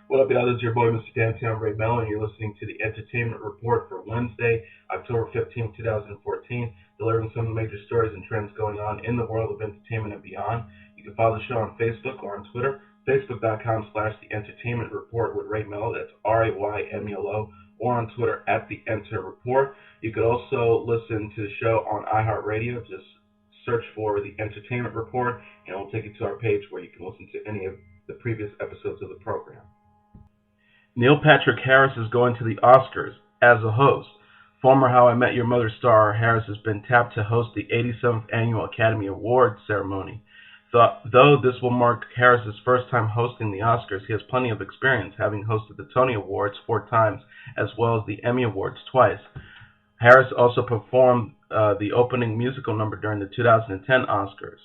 What up, y'all? This is your boy, Mr. Downtown Ray Melo, and you're listening to the Entertainment Report for Wednesday, October 15th, 2014, delivering some of the major stories and trends going on in the world of entertainment and beyond. You can follow the show on Facebook or on Twitter, facebook.com/The Entertainment Report with Ray Melo, that's RAYMELO, or on Twitter at The Enter Report. You could also listen to the show on iHeartRadio. Just search for The Entertainment Report, and it will take you to our page where you can listen to any of the previous episodes of the program. Neil Patrick Harris is going to the Oscars as a host. Former How I Met Your Mother star Harris has been tapped to host the 87th Annual Academy Awards ceremony. Though this will mark Harris's first time hosting the Oscars, he has plenty of experience, having hosted the Tony Awards 4 times as well as the Emmy Awards twice. Harris also performed the opening musical number during the 2010 Oscars.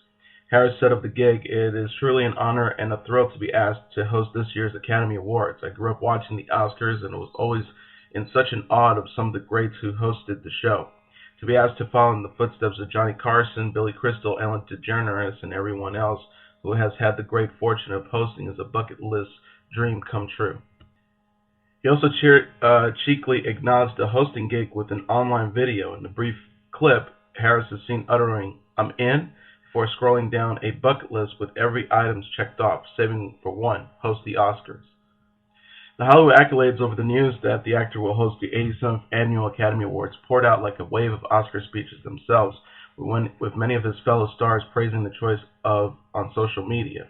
Harris said of the gig, "It is truly an honor and a thrill to be asked to host this year's Academy Awards. I grew up watching the Oscars and was always in such an awe of some of the greats who hosted the show. To be asked to follow in the footsteps of Johnny Carson, Billy Crystal, Ellen DeGeneres, and everyone else who has had the great fortune of hosting is a bucket list dream come true." He also cheekily acknowledged the hosting gig with an online video. In the brief clip, Harris is seen uttering, "I'm in," before scrolling down a bucket list with every item checked off, saving for one, host the Oscars. The Hollywood accolades over the news that the actor will host the 87th Annual Academy Awards poured out like a wave of Oscar speeches themselves, with many of his fellow stars praising the choice on social media.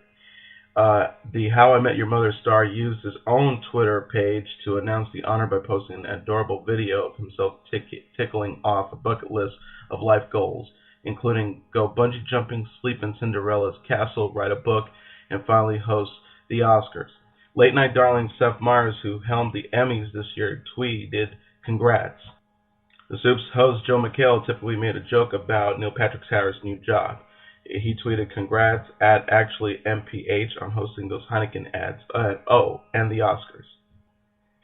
The How I Met Your Mother star used his own Twitter page to announce the honor by posting an adorable video of himself tickling off a bucket list of life goals, including go bungee jumping, sleep in Cinderella's castle, write a book, and finally host the Oscars. Late night darling Seth Meyers, who helmed the Emmys this year, tweeted, "Congrats." The Soup's host Joe McHale typically made a joke about Neil Patrick Harris' new job. He tweeted, "Congrats at actually MPH on hosting those Heineken ads. And the Oscars."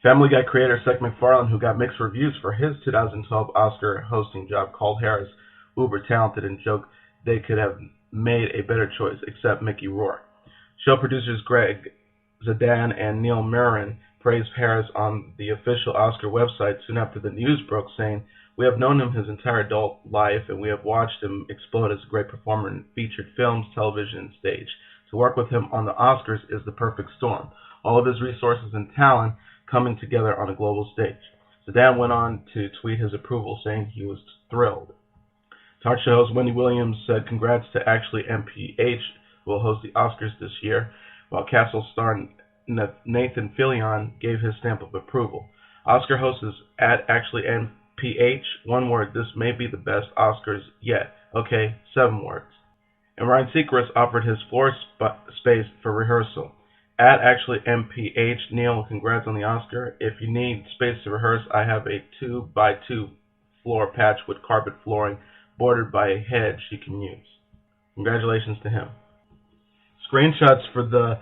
Family Guy creator Seth MacFarlane, who got mixed reviews for his 2012 Oscar hosting job, called Harris uber talented and joked they could have made a better choice, except Mickey Rourke. Show producers Greg Zadan and Neil Marin praised Harris on the official Oscar website soon after the news broke, saying, "We have known him his entire adult life, and we have watched him explode as a great performer in featured films, television, and stage. To work with him on the Oscars is the perfect storm. All of his resources and talent coming together on a global stage." Zadan went on to tweet his approval, saying he was thrilled. Talk show host Wendy Williams said congrats to Actually MPH, who will host the Oscars this year, while Castle star Nathan Fillion gave his stamp of approval. Oscar host is at Actually MPH. One word, this may be the best Oscars yet. Okay, 7 words. And Ryan Seacrest offered his floor space for rehearsal. At Actually MPH, Neil, congrats on the Oscar. If you need space to rehearse, I have a 2x2 floor patch with carpet flooring bordered by a hedge you can use. Congratulations to him. Screenshots for the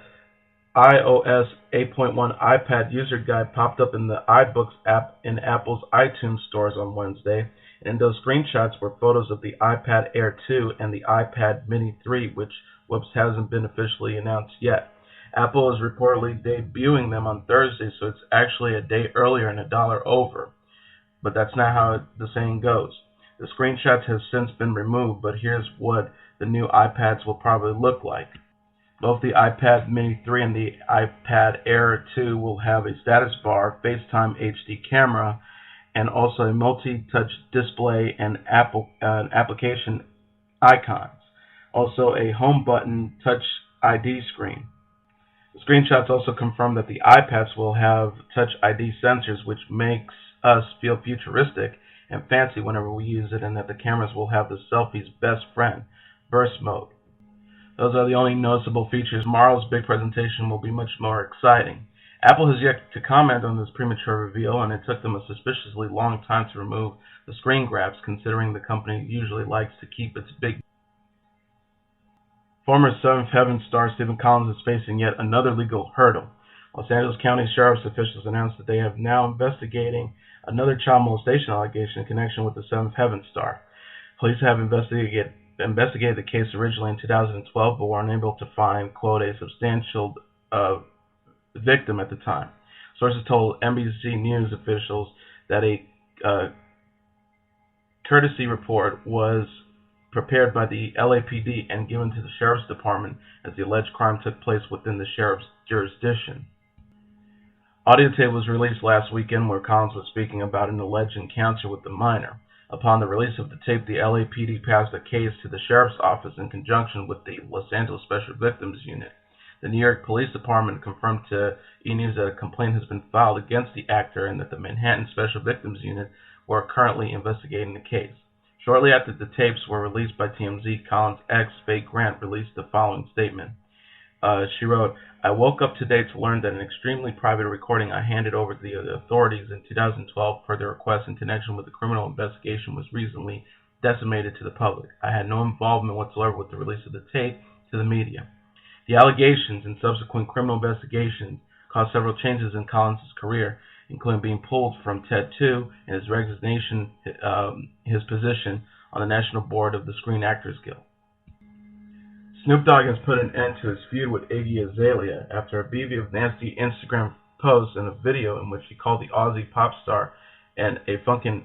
iOS 8.1 iPad user guide popped up in the iBooks app in Apple's iTunes stores on Wednesday, and those screenshots were photos of the iPad Air 2 and the iPad Mini 3, which hasn't been officially announced yet. Apple is reportedly debuting them on Thursday, so it's actually a day earlier and $1 over. But that's not how the saying goes. The screenshots have since been removed, but here's what the new iPads will probably look like. Both the iPad Mini 3 and the iPad Air 2 will have a status bar, FaceTime HD camera, and also a multi-touch display and application icons. Also a home button Touch ID screen. The screenshots also confirm that the iPads will have Touch ID sensors, which makes us feel futuristic and fancy whenever we use it, and that the cameras will have the selfie's best friend, burst mode. Those are the only noticeable features. Tomorrow's big presentation will be much more exciting. Apple has yet to comment on this premature reveal, and it took them a suspiciously long time to remove the screen grabs, considering the company usually likes to keep its big. Former Seventh Heaven star Stephen Collins is facing yet another legal hurdle. Los Angeles County Sheriff's officials announced that they have now investigating another child molestation allegation in connection with the Seventh Heaven star. Police have investigated the case originally in 2012, but were unable to find, quote, a substantial victim at the time. Sources told NBC News officials that a courtesy report was prepared by the LAPD and given to the Sheriff's Department as the alleged crime took place within the Sheriff's jurisdiction. Audio tape was released last weekend where Collins was speaking about an alleged encounter with the minor. Upon the release of the tape, the LAPD passed a case to the Sheriff's Office in conjunction with the Los Angeles Special Victims Unit. The New York Police Department confirmed to E! News that a complaint has been filed against the actor and that the Manhattan Special Victims Unit were currently investigating the case. Shortly after the tapes were released by TMZ, Collins' ex, Faye Grant, released the following statement. She wrote, "I woke up today to learn that an extremely private recording I handed over to the authorities in 2012 per their request in connection with the criminal investigation was recently disseminated to the public. I had no involvement whatsoever with the release of the tape to the media. The allegations and subsequent criminal investigations caused several changes in Collins' career, including being pulled from TED 2 and his resignation, his position on the National Board of the Screen Actors Guild." Snoop Dogg has put an end to his feud with Iggy Azalea after a bevy of nasty Instagram posts and a video in which he called the Aussie pop star and a fucking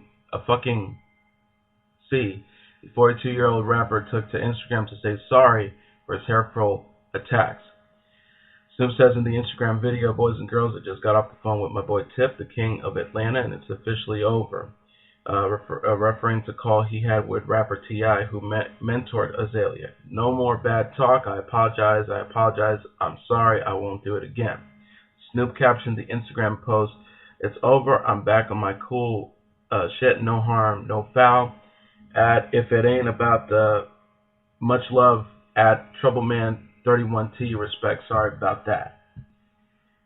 C. The 42-year-old rapper took to Instagram to say sorry for his hurtful attacks. Snoop says in the Instagram video, "Boys and girls, I just got off the phone with my boy Tip, the king of Atlanta, and it's officially over." Referring to call he had with rapper T.I., who mentored Azalea. "No more bad talk. I apologize. I'm sorry. I won't do it again." Snoop captioned the Instagram post, "It's over. I'm back on my cool shit. No harm, no foul. If it ain't about the much love at Troubleman31T. Respect. Sorry about that."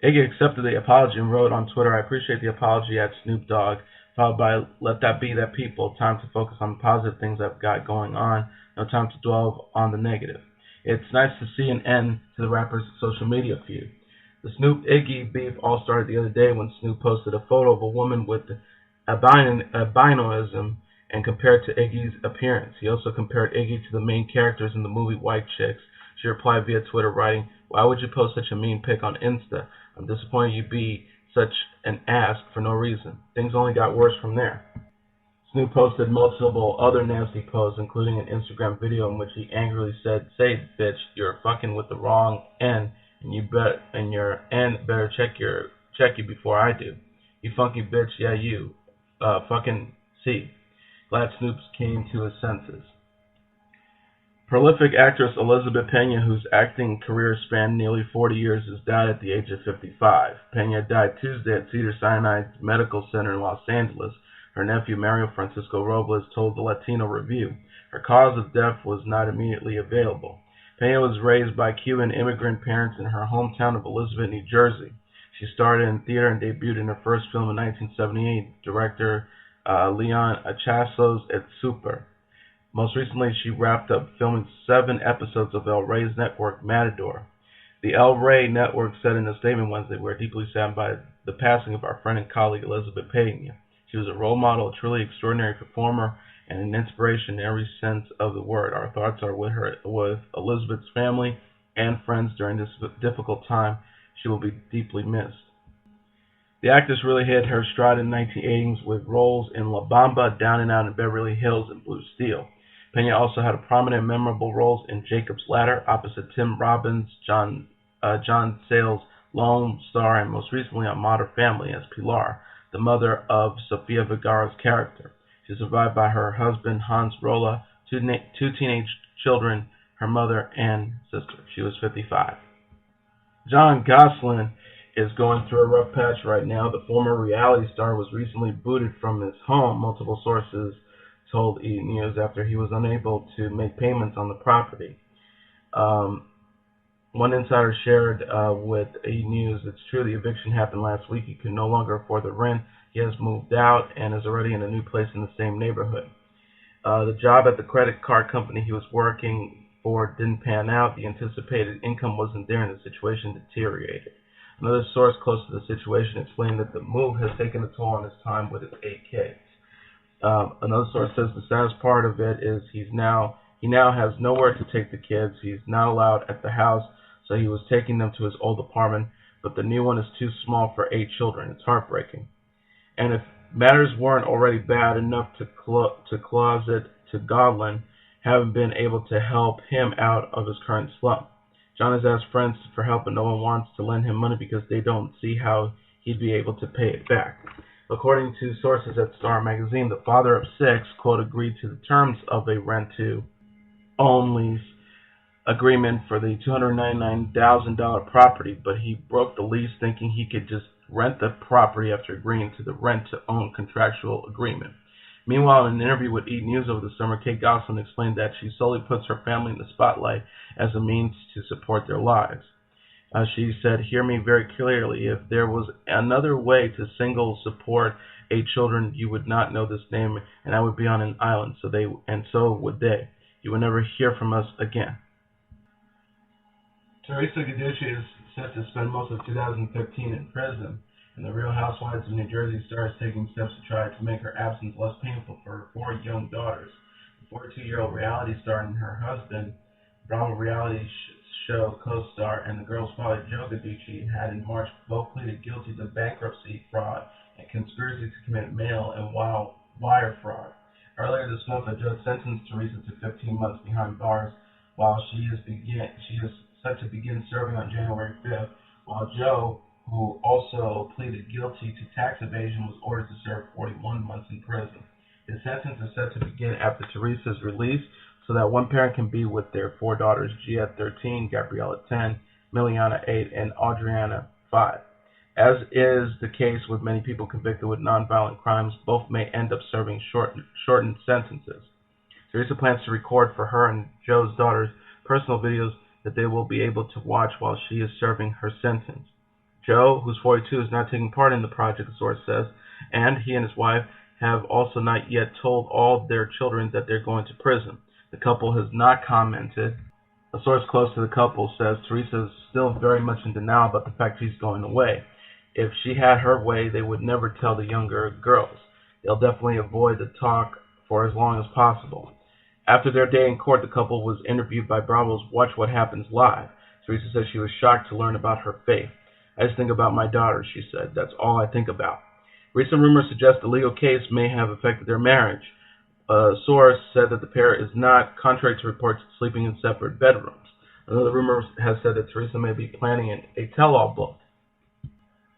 Iggy accepted the apology and wrote on Twitter, "I appreciate the apology at Snoop Dogg," followed by, "Let that be that people. Time to focus on the positive things I've got going on. No time to dwell on the negative." It's nice to see an end to the rapper's social media feud. The Snoop-Iggy beef all started the other day when Snoop posted a photo of a woman with albinism and compared to Iggy's appearance. He also compared Iggy to the main characters in the movie White Chicks. She replied via Twitter writing, "Why would you post such a mean pic on Insta? I'm disappointed you be such an ass for no reason." Things only got worse from there. Snoop posted multiple other nasty posts, including an Instagram video in which he angrily said, "Say, bitch, you're fucking with the wrong N, and your N better check you before I do. You funky bitch, yeah you, fucking C." Glad Snoop came to his senses. Prolific actress Elizabeth Pena, whose acting career spanned nearly 40 years, has died at the age of 55. Pena died Tuesday at Cedars-Sinai Medical Center in Los Angeles. Her nephew, Mario Francisco Robles, told the Latino Review. Her cause of death was not immediately available. Pena was raised by Cuban immigrant parents in her hometown of Elizabeth, New Jersey. She started in theater and debuted in her first film in 1978, director Leon Achaso's Et Super. Most recently, she wrapped up filming 7 episodes of El Rey's network, Matador. The El Rey network said in a statement Wednesday, "We're deeply saddened by the passing of our friend and colleague Elizabeth Pena. She was a role model, a truly extraordinary performer, and an inspiration in every sense of the word. Our thoughts are with Elizabeth's family and friends during this difficult time. She will be deeply missed." The actress really hit her stride in the 1980s with roles in La Bamba, Down and Out in Beverly Hills, and Blue Steel. Pena also had prominent memorable roles in Jacob's Ladder opposite Tim Robbins, John Sayles' Lone Star, and most recently on Modern Family as Pilar, the mother of Sofia Vergara's character. She is survived by her husband Hans Rolla, 2 teenage children, her mother, and sister. She was 55. Jon Gosselin is going through a rough patch right now. The former reality star was recently booted from his home, multiple sources told E! News, after he was unable to make payments on the property. One insider shared with E! News, "It's true, the eviction happened last week. He could no longer afford the rent. He has moved out and is already in a new place in the same neighborhood. The job at the credit card company he was working for didn't pan out. The anticipated income wasn't there and the situation deteriorated." Another source close to the situation explained that the move has taken a toll on his time with his 8 kids. Another source says the saddest part of it is he now has nowhere to take the kids. He's not allowed at the house, so he was taking them to his old apartment, but the new one is too small for 8 children. It's heartbreaking. And if matters weren't already bad enough to closet to Godlin, haven't been able to help him out of his current slump. John has asked friends for help, but no one wants to lend him money because they don't see how he'd be able to pay it back. According to sources at Star Magazine, the father of 6, quote, agreed to the terms of a rent-to-own lease agreement for the $299,000 property, but he broke the lease thinking he could just rent the property after agreeing to the rent-to-own contractual agreement. Meanwhile, in an interview with E! News over the summer, Kate Gosselin explained that she solely puts her family in the spotlight as a means to support their lives. She said, "Hear me very clearly. If there was another way to single support 8 children, you would not know this name, and I would be on an island. So would they. You would never hear from us again." Teresa Giudice is set to spend most of 2015 in prison, and the Real Housewives of New Jersey star is taking steps to try to make her absence less painful for her 4 young daughters. The 42-year-old reality star and her husband, Bravo reality show co-star and the girl's father, Joe Giudice, had in March both pleaded guilty to bankruptcy fraud and conspiracy to commit mail and wire fraud. Earlier this month, a judge sentenced Teresa to 15 months behind bars, while she is set to begin serving on January 5th, while Joe, who also pleaded guilty to tax evasion, was ordered to serve 41 months in prison. His sentence is set to begin after Teresa's release, so that one parent can be with their 4 daughters, Gia at 13, Gabrielle at 10, Miliana 8, and Adriana 5. As is the case with many people convicted with nonviolent crimes, both may end up serving shortened sentences. Teresa plans to record for her and Joe's daughters personal videos that they will be able to watch while she is serving her sentence. Joe, who's 42, is not taking part in the project, the source says, and he and his wife have also not yet told all their children that they're going to prison. The couple has not commented. A source close to the couple says Teresa is still very much in denial about the fact she's going away. If she had her way, they would never tell the younger girls. They'll definitely avoid the talk for as long as possible. After their day in court, the couple was interviewed by Bravo's Watch What Happens Live. Teresa said she was shocked to learn about her faith. "I just think about my daughter," she said. "That's all I think about." Recent rumors suggest the legal case may have affected their marriage. A source said that the pair is not, contrary to reports, sleeping in separate bedrooms. Another rumor has said that Teresa may be planning a tell-all book.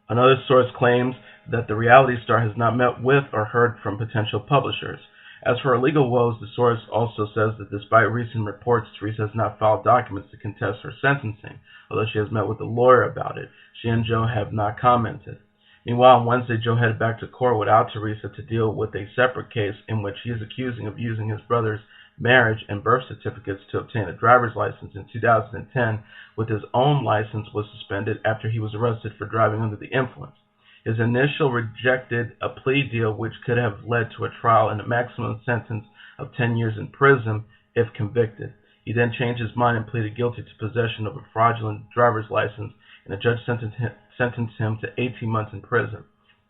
Another source claims that the reality star has not met with or heard from potential publishers. As for her legal woes, the source also says that despite recent reports, Teresa has not filed documents to contest her sentencing. Although she has met with a lawyer about it, she and Joe have not commented. Meanwhile, on Wednesday, Joe headed back to court without Teresa to deal with a separate case in which he is accusing of using his brother's marriage and birth certificates to obtain a driver's license in 2010, with his own license was suspended after he was arrested for driving under the influence. His initial rejected a plea deal which could have led to a trial and a maximum sentence of 10 years in prison if convicted. He then changed his mind and pleaded guilty to possession of a fraudulent driver's license, and a judge sentenced him to 18 months in prison.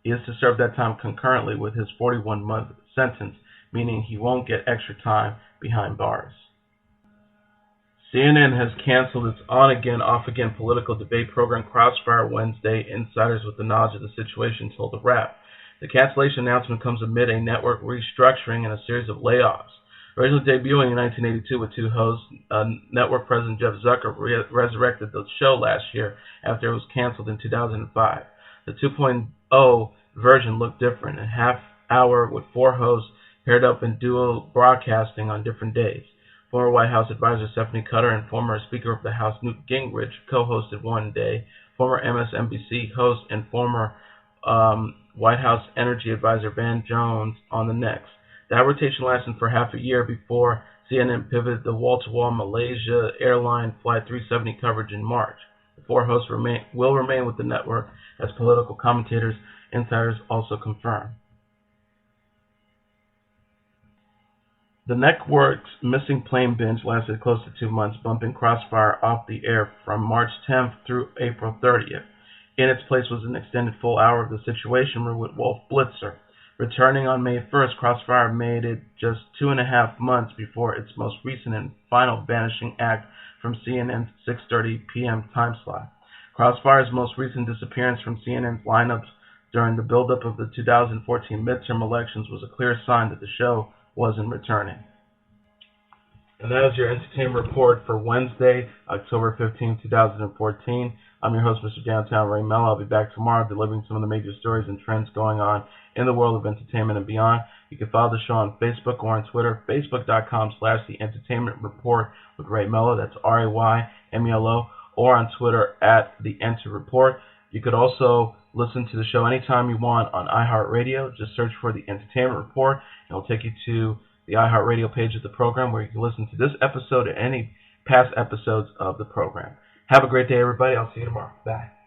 He is to serve that time concurrently with his 41-month sentence, meaning he won't get extra time behind bars. CNN has canceled its on-again, off-again political debate program Crossfire Wednesday. Insiders with the knowledge of the situation told the Wrap. The cancellation announcement comes amid a network restructuring and a series of layoffs. Originally debuting in 1982 with 2 hosts, network president Jeff Zucker resurrected the show last year after it was canceled in 2005. The 2.0 version looked different, a half hour with 4 hosts paired up in dual broadcasting on different days. Former White House advisor Stephanie Cutter and former Speaker of the House Newt Gingrich co-hosted one day. Former MSNBC host and former White House Energy Advisor Van Jones on the next. That rotation lasted for half a year before CNN pivoted the wall-to-wall Malaysia airline Flight 370 coverage in March. The 4 hosts will remain with the network as political commentators, insiders also confirm. The network's missing plane binge lasted close to 2 months, bumping Crossfire off the air from March 10th through April 30th. In its place was an extended full hour of The Situation Room with Wolf Blitzer. Returning on May 1st, Crossfire made it just 2.5 months before its most recent and final vanishing act from CNN's 6:30 p.m. time slot. Crossfire's most recent disappearance from CNN's lineups during the buildup of the 2014 midterm elections was a clear sign that the show wasn't returning. And that is your entertainment report for Wednesday, October 15, 2014. I'm your host, Mr. Downtown Ray Melo. I'll be back tomorrow delivering some of the major stories and trends going on in the world of entertainment and beyond. You can follow the show on Facebook or on Twitter, facebook.com/The Entertainment Report with Ray Melo. That's RAYMELO. Or on Twitter @The Enter Report. You could also listen to the show anytime you want on iHeartRadio. Just search for The Entertainment Report, and it'll take you to the iHeartRadio page of the program where you can listen to this episode and any past episodes of the program. Have a great day, everybody. I'll see you tomorrow. Bye.